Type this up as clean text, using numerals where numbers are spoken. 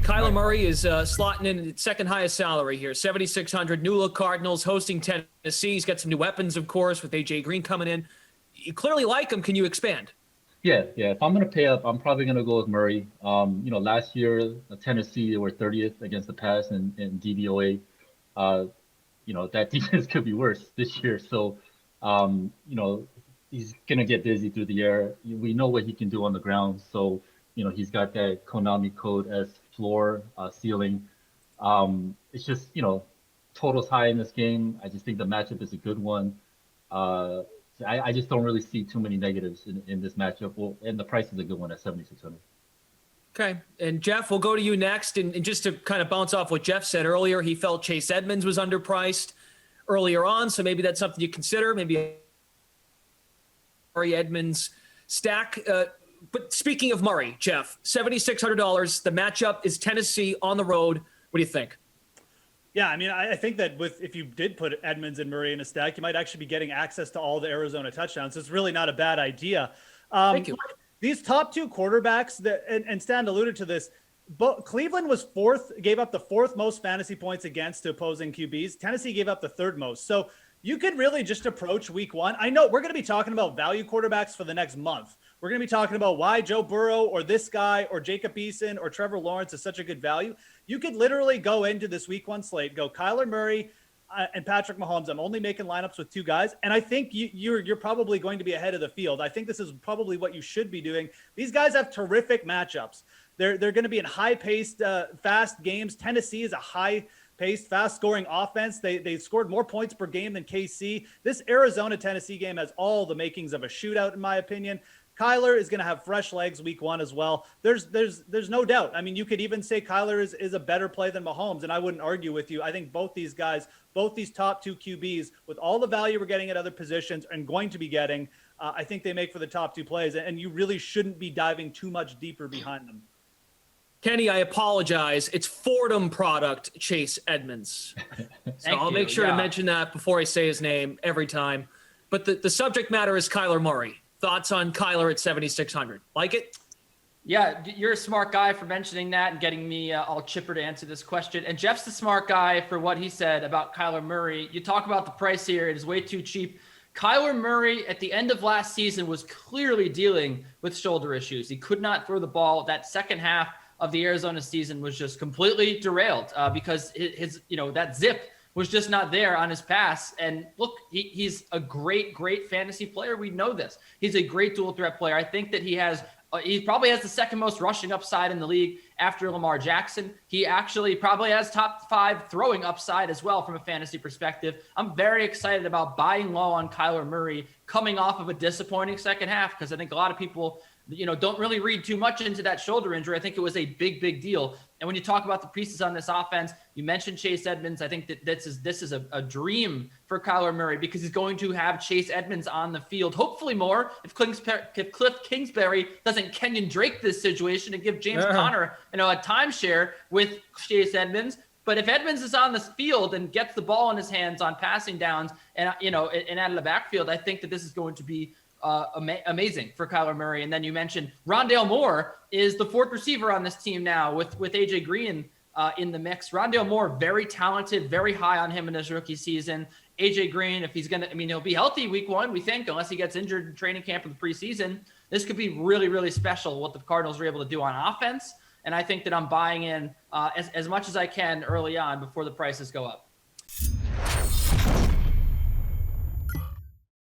Kyler Murray is slotting in at second highest salary here, 7,600. New look Cardinals hosting Tennessee. He's got some new weapons, of course, with AJ Green coming in. You clearly like him. Can you expand? Yeah. If I'm gonna pay up, I'm probably gonna go with Murray. Last year Tennessee they were 30th against the pass in DVOA. Uh, that defense could be worse this year. So, he's gonna get busy through the air. We know what he can do on the ground. So, he's got that Konami code as floor, ceiling. It's just, totals high in this game. I just think the matchup is a good one. I just don't really see too many negatives in this matchup. Well, and the price is a good one at 7,600. Okay. And Geoff, we'll go to you next. And just to kind of bounce off what Geoff said earlier, he felt Chase Edmonds was underpriced earlier on. So maybe that's something you consider. Maybe Murray Edmonds stack. But speaking of Murray, Geoff, $7,600. The matchup is Tennessee on the road. What do you think? Yeah, I mean, I think that if you did put Edmonds and Murray in a stack, you might actually be getting access to all the Arizona touchdowns. So it's really not a bad idea. Thank you. These top two quarterbacks, and Stan alluded to this, but Cleveland was gave up the fourth most fantasy points against to opposing QBs. Tennessee gave up the third most. So you could really just approach week one. I know we're going to be talking about value quarterbacks for the next month. We're going to be talking about why Joe Burrow or this guy or Jacob Eason or Trevor Lawrence is such a good value. You could literally go into this week one slate, go Kyler Murray and Patrick Mahomes. I'm only making lineups with two guys. And I think you're probably going to be ahead of the field. I think this is probably what you should be doing. These guys have terrific matchups. They're going to be in high-paced, fast games. Tennessee is a high-paced, fast-scoring offense. They scored more points per game than KC. This Arizona-Tennessee game has all the makings of a shootout, in my opinion. Kyler is going to have fresh legs week one as well. There's no doubt. I mean, you could even say Kyler is a better play than Mahomes, and I wouldn't argue with you. I think both these guys, both these top two QBs, with all the value we're getting at other positions and going to be getting, I think they make for the top two plays, and you really shouldn't be diving too much deeper behind them. Kenny, I apologize. It's Fordham product, Chase Edmonds. So I'll make sure to mention that before I say his name every time. But the subject matter is Kyler Murray. Thoughts on Kyler at 7,600? Like it? Yeah, you're a smart guy for mentioning that and getting me all chipper to answer this question. And Geoff's the smart guy for what he said about Kyler Murray. You talk about the price here. It is way too cheap. Kyler Murray at the end of last season was clearly dealing with shoulder issues. He could not throw the ball. That second half of the Arizona season was just completely derailed because his that zip was just not there on his pass. And look, he's a great fantasy player. We know this. He's a great dual threat player. I think that he probably has the second most rushing upside in the league after Lamar Jackson. He actually probably has top 5 throwing upside as well from a fantasy perspective. I'm very excited about buying low on Kyler Murray coming off of a disappointing second half because I think a lot of people don't really read too much into that shoulder injury. I think it was a big deal. And when you talk about the pieces on this offense, you mentioned Chase Edmonds. I think that this is a dream for Kyler Murray because he's going to have Chase Edmonds on the field, hopefully more if Cliff Kingsbury doesn't Kenyon Drake this situation and give James Conner a timeshare with Chase Edmonds. But if Edmonds is on the field and gets the ball in his hands on passing downs and out of the backfield, I think that this is going to be amazing for Kyler Murray. And then you mentioned Rondale Moore is the fourth receiver on this team now with AJ Green in the mix. Rondale Moore, very talented, very high on him in his rookie season. AJ Green, if he's he'll be healthy week one, we think, unless he gets injured in training camp in the preseason. This could be really special what the Cardinals are able to do on offense. And I think that I'm buying in as much as I can early on before the prices go up.